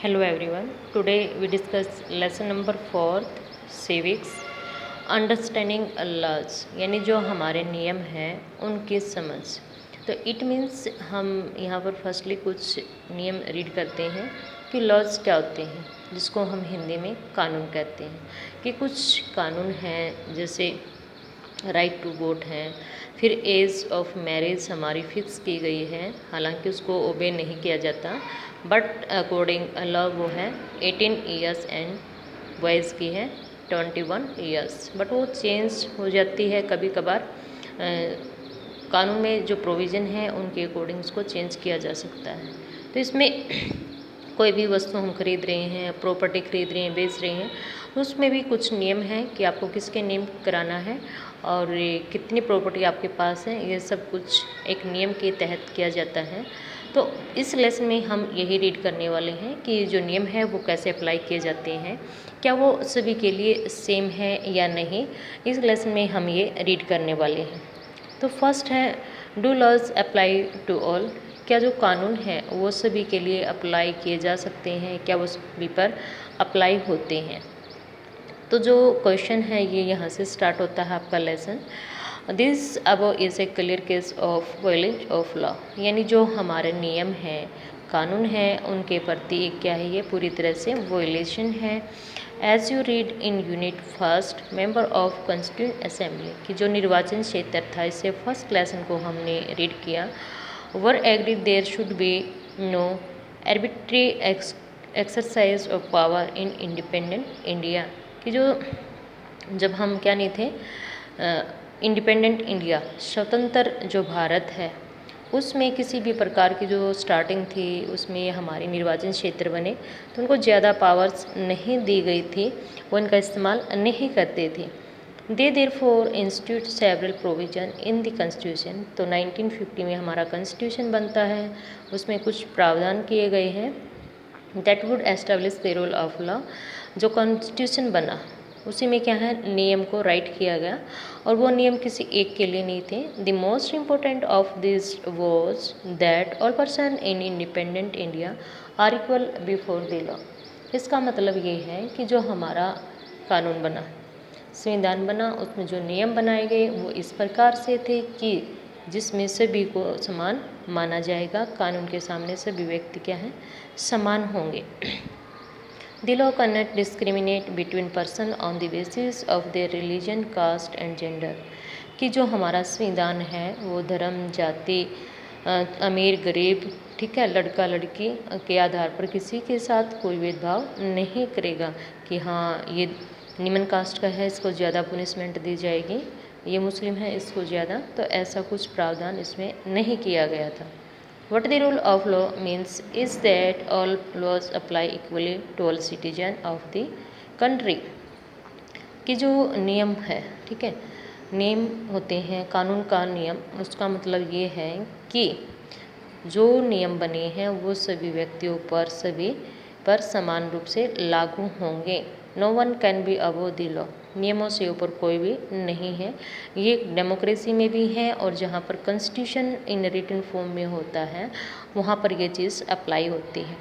Hello everyone. Today we discuss lesson number 4 civics understanding laws यानी जो हमारे नियम हैं उनकी समझ। तो इट मीन्स हम यहाँ पर फर्स्टली कुछ नियम रीड करते हैं कि लॉज क्या होते हैं, जिसको हम हिंदी में कानून कहते हैं। कि कुछ कानून हैं जैसे राइट टू वोट है, फिर एज ऑफ मैरिज हमारी फिक्स की गई है, हालांकि उसको ओबे नहीं किया जाता, बट अकॉर्डिंग लॉ वो है 18 ईयर्स एंड बॉयज़ की है 21 ईयर्स, बट वो चेंज हो जाती है कभी कभार। कानून में जो प्रोविज़न है उनके अकॉर्डिंग उसको चेंज किया जा सकता है। तो इसमें कोई भी वस्तु हम खरीद रहे हैं, प्रॉपर्टी खरीद रहे हैं, बेच रहे हैं, उसमें भी कुछ नियम हैं कि आपको किसके नेम कराना है और कितनी प्रॉपर्टी आपके पास है, ये सब कुछ एक नियम के तहत किया जाता है। तो इस लेसन में हम यही रीड करने वाले हैं कि जो नियम है वो कैसे अप्लाई किए जाते हैं, क्या वो सभी के लिए सेम है या नहीं। इस लेसन में हम ये रीड करने वाले हैं। तो फर्स्ट है do laws apply to all, क्या जो कानून है वो सभी के लिए अप्लाई किए जा सकते हैं, क्या वो सभी पर अप्लाई होते हैं। तो जो क्वेश्चन है ये यहाँ से स्टार्ट होता है आपका lesson. This above is a clear case of violence of law, यानी जो हमारे नियम हैं, कानून हैं, उनके प्रति एक क्या है, ये पूरी तरह से वायलेशन है। As you read in unit first member of constituent assembly, कि जो निर्वाचन क्षेत्र था, इससे फर्स्ट लेसन को हमने रीड किया। We agree there should be no arbitrary exercise of power in independent India, कि जो जब हम क्या नहीं थे, इंडिपेंडेंट इंडिया स्वतंत्र जो भारत है, उसमें किसी भी प्रकार की जो स्टार्टिंग थी उसमें हमारे निर्वाचन क्षेत्र बने तो उनको ज़्यादा पावर्स नहीं दी गई थी, वो इनका इस्तेमाल नहीं करते थे। They there for institute several provision in the constitution, तो 1950 में हमारा कॉन्स्टिट्यूशन बनता है, उसमें कुछ प्रावधान किए गए हैं that would establish the rule of law. जो कॉन्स्टिट्यूशन बना उसी में क्या है, नियम को राइट किया गया, और वो नियम किसी एक के लिए नहीं थे। The most important of this was that all person in independent India are equal before the law. इसका मतलब ये है कि जो हमारा कानून बना, संविधान बना, उसमें जो नियम बनाए गए वो इस प्रकार से थे कि जिसमें सभी को समान माना जाएगा, कानून के सामने सभी व्यक्ति क्या हैं, समान होंगे। The law cannot discriminate between person on the basis of their religion, caste and gender, कि जो हमारा संविधान है वो धर्म, जाति, अमीर गरीब, ठीक है, लड़का लड़की के आधार पर किसी के साथ कोई भेदभाव नहीं करेगा कि हाँ ये निम्न कास्ट का है इसको ज़्यादा पनिशमेंट दी जाएगी, ये मुस्लिम है इसको ज़्यादा, तो ऐसा कुछ प्रावधान इसमें नहीं किया गया था। What the rule of law means is that all laws apply equally to all citizen of the country, कि जो नियम है, ठीक है, नियम होते हैं, कानून का नियम, उसका मतलब ये है कि जो नियम बने हैं वो सभी व्यक्तियों पर, सभी पर समान रूप से लागू होंगे। No one can be above the law, नियमों से ऊपर कोई भी नहीं है। ये डेमोक्रेसी में भी है, और जहाँ पर कॉन्स्टिट्यूशन इन रिटन फॉर्म में होता है वहाँ पर ये चीज़ अप्लाई होती है।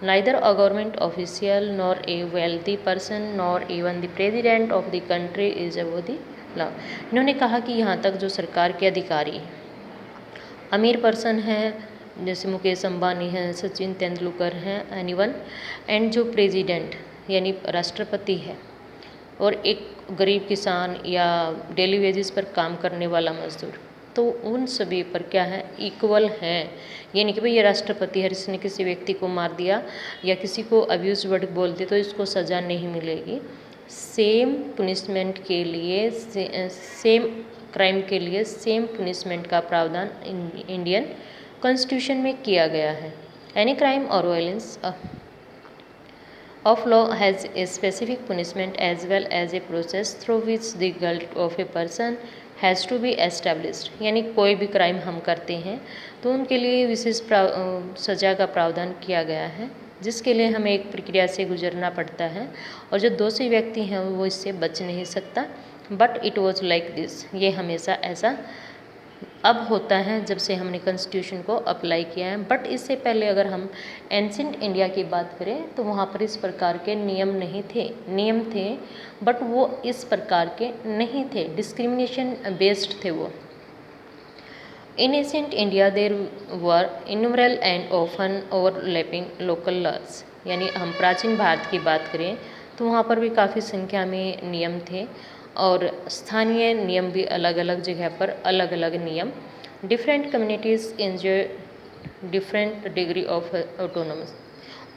Neither a government official nor a wealthy person nor even the president of the country is above the law. इन्होंने कहा कि यहाँ तक जो सरकार के अधिकारी, अमीर पर्सन है जैसे मुकेश अंबानी हैं, सचिन तेंदुलकर हैं, एनीवन, एंड जो प्रेसिडेंट यानी राष्ट्रपति है, और एक गरीब किसान या डेली वेजेस पर काम करने वाला मजदूर, तो उन सभी पर क्या है, इक्वल हैं। ये नहीं कि भाई ये राष्ट्रपति है, इसने किसी व्यक्ति को मार दिया या किसी को अब्यूज वर्ड बोल दिया तो इसको सज़ा नहीं मिलेगी। सेम पनिशमेंट के लिए, सेम क्राइम के लिए सेम पनिशमेंट का प्रावधान इंडियन कॉन्स्टिट्यूशन में किया गया है। एनी क्राइम और violence of law has a specific punishment as well as a process through which the guilt of a person has to be established, यानी कोई भी क्राइम हम करते हैं तो उनके लिए विशेष सज़ा का प्रावधान किया गया है, जिसके लिए हमें एक प्रक्रिया से गुजरना पड़ता है, और जो दोषी व्यक्ति हैं वो इससे बच नहीं सकता। But it was like this, ये हमेशा ऐसा अब होता है जब से हमने कॉन्स्टिट्यूशन को अप्लाई किया है। बट इससे पहले अगर हम एंशिएंट इंडिया की बात करें तो वहाँ पर इस प्रकार के नियम नहीं थे, नियम थे बट वो इस प्रकार के नहीं थे, डिस्क्रिमिनेशन बेस्ड थे वो। In ancient India, there were innumerable and often overlapping local laws। यानी हम प्राचीन भारत की बात करें तो वहाँ पर भी काफ़ी संख्या में नियम थे और स्थानीय नियम भी अलग अलग जगह पर अलग अलग नियम। Different communities enjoy different degree of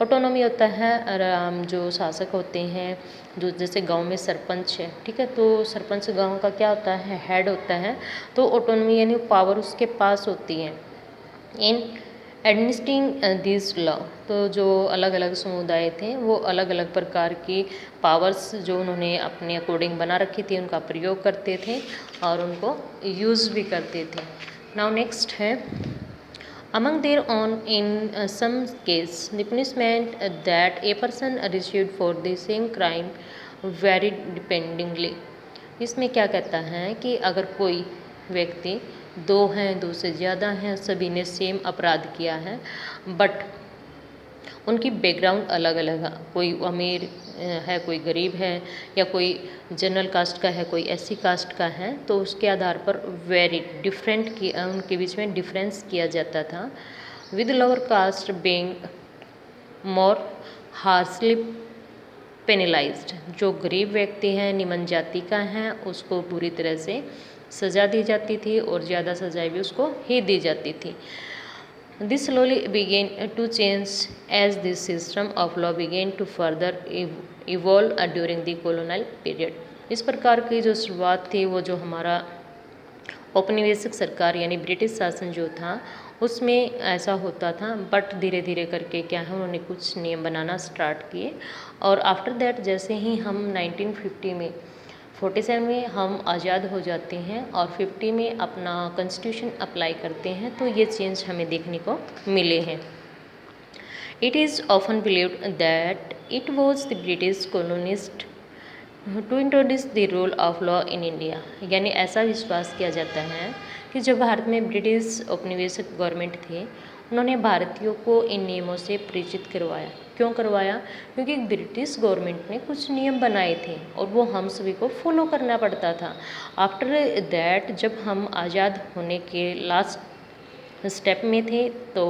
autonomy होता है जो शासक होते हैं, जो जैसे गांव में सरपंच है, ठीक है, तो सरपंच गांव का क्या होता है, हेड होता है, तो ऑटोनॉमी यानी पावर उसके पास होती है इन एडमिनिस्ट्रिंग दिस लॉ। तो जो अलग अलग समुदाय थे वो अलग अलग प्रकार की पावर्स जो उन्होंने अपने अकॉर्डिंग बना रखी थी उनका प्रयोग करते थे और उनको यूज़ भी करते थे। नाउ नेक्स्ट है among their own in some case the punishment that a person received for the same crime varied dependingly। इसमें क्या कहता है कि अगर कोई व्यक्ति दो हैं, दो से ज़्यादा हैं, सभी ने सेम अपराध किया है बट उनकी बैकग्राउंड अलग अलग है, कोई अमीर है, कोई गरीब है, या कोई जनरल कास्ट का है, कोई एससी कास्ट का है, तो उसके आधार पर वेरी डिफरेंट की उनके बीच में डिफरेंस किया जाता था। With lower caste being more harshly penalised. जो गरीब व्यक्ति हैं, निम्न जाति का है, उसको पूरी तरह से सज़ा दी जाती थी और ज़्यादा सज़ाएं भी उसको ही दी जाती थी। This slowly began to change as this system of law began to further evolve during the colonial period। इस प्रकार की जो शुरुआत थी वो जो हमारा औपनिवेशिक सरकार यानी ब्रिटिश शासन जो था उसमें ऐसा होता था, बट धीरे धीरे करके क्या है उन्होंने कुछ नियम बनाना स्टार्ट किए और आफ्टर दैट जैसे ही हम 1950 में 47 में हम आज़ाद हो जाते हैं और 50 में अपना कॉन्स्टिट्यूशन अप्लाई करते हैं तो ये चेंज हमें देखने को मिले हैं। It is often believed that it was the British colonist to introduce the rule of law in India. यानी ऐसा विश्वास किया जाता है कि जो भारत में ब्रिटिश औपनिवेशिक गवर्नमेंट थे उन्होंने भारतीयों को इन नियमों से परिचित करवाया। क्यों करवाया? क्योंकि ब्रिटिश गवर्नमेंट ने कुछ नियम बनाए थे और वो हम सभी को फॉलो करना पड़ता था। आफ्टर दैट जब हम आज़ाद होने के लास्ट स्टेप में थे तो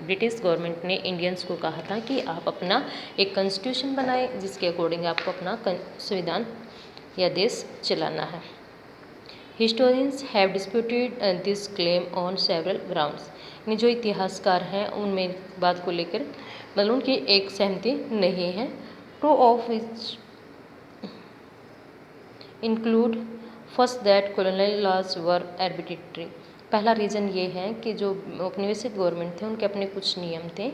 ब्रिटिश गवर्नमेंट ने इंडियंस को कहा था कि आप अपना एक कॉन्स्टिट्यूशन बनाए जिसके अकॉर्डिंग आपको अपना संविधान या देश चलाना है। Historians have disputed this claim on several grounds. यानी जो इतिहासकार हैं उनमें बात को लेकर मतलब उनकी एक सहमति नहीं है। Two of which include first that colonial laws were arbitrary. पहला रीज़न ये है कि जो औपनिवेशिक गवर्नमेंट थे उनके अपने कुछ नियम थे।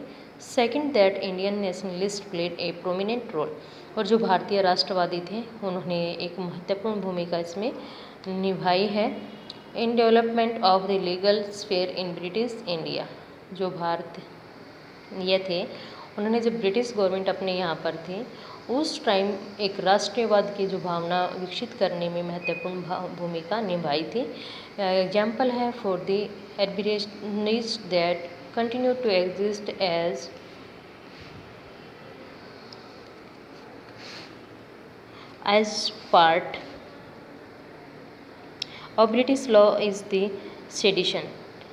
Second that Indian nationalist played a prominent role. और जो भारतीय राष्ट्रवादी थे उन्होंने एक महत्वपूर्ण भूमिका इसमें निभाई है in development of the legal sphere in British India. जो भारत ये थे उन्होंने जब ब्रिटिश गवर्नमेंट अपने यहाँ पर थी उस टाइम एक राष्ट्रीयवाद की जो भावना विकसित करने में महत्वपूर्ण भूमिका निभाई थी। एग्जाम्पल है for the administration that continue to exist as part और British law is the sedition.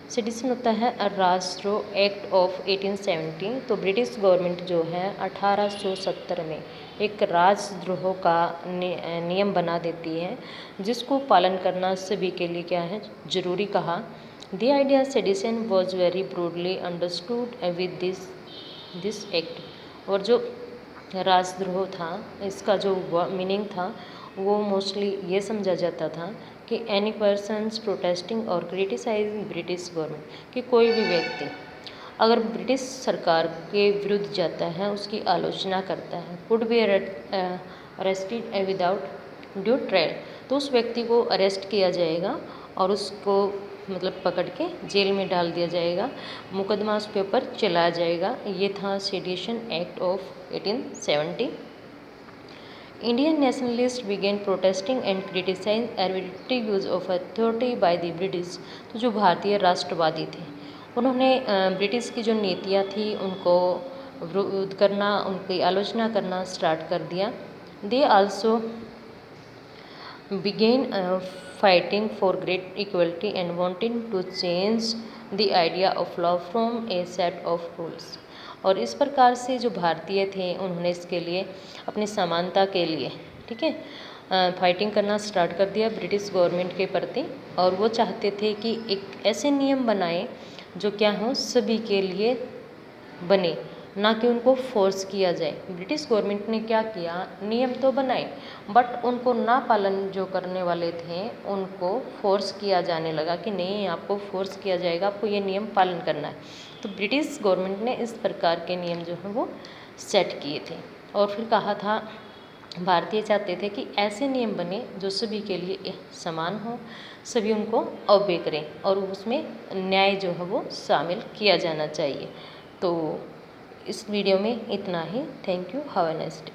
Sedition होता है राष्ट्रद्रोह एक्ट ऑफ 1870। तो ब्रिटिश गवर्नमेंट जो है 1870 में एक राजद्रोह का नियम बना देती है जिसको पालन करना सभी के लिए क्या है जरूरी कहा। The idea sedition was very broadly understood with this act. और जो राजद्रोह था इसका जो मीनिंग था वो मोस्टली ये समझा जाता था कि एनी पर्सन्स प्रोटेस्टिंग और क्रिटिसाइजिंग ब्रिटिश गवर्नमेंट, कि कोई भी व्यक्ति अगर ब्रिटिश सरकार के विरुद्ध जाता है उसकी आलोचना करता है could be arrested without due trial. तो उस व्यक्ति को अरेस्ट किया जाएगा और उसको मतलब पकड़ के जेल में डाल दिया जाएगा, मुकदमा उसके ऊपर चलाया जाएगा। ये था sedition act of 1870। Indian nationalists began protesting and criticizing arbitrary use of authority by the British। तो जो भारतीय राष्ट्रवादी थे उन्होंने ब्रिटिश की जो नीतियाँ थी उनको विरोध करना, उनकी आलोचना करना स्टार्ट कर दिया। They also began fighting for great equality and wanting to change the idea of law from a set of rules। और इस प्रकार से जो भारतीय थे उन्होंने इसके लिए अपनी समानता के लिए, ठीक है, फाइटिंग करना स्टार्ट कर दिया ब्रिटिश गवर्नमेंट के प्रति। और वो चाहते थे कि एक ऐसे नियम बनाए जो क्या हो, सभी के लिए बने, ना कि उनको फोर्स किया जाए। ब्रिटिश गवर्नमेंट ने क्या किया, नियम तो बनाए बट उनको ना पालन जो करने वाले थे उनको फोर्स किया जाने लगा कि नहीं, आपको फोर्स किया जाएगा, आपको ये नियम पालन करना है। तो ब्रिटिश गवर्नमेंट ने इस प्रकार के नियम जो है वो सेट किए थे। और फिर कहा था, भारतीय चाहते थे कि ऐसे नियम बने जो सभी के लिए समान हो, सभी उनको ओबे करें और उसमें न्याय जो है वो शामिल किया जाना चाहिए। तो इस वीडियो में इतना ही। Thank you, have a nice day.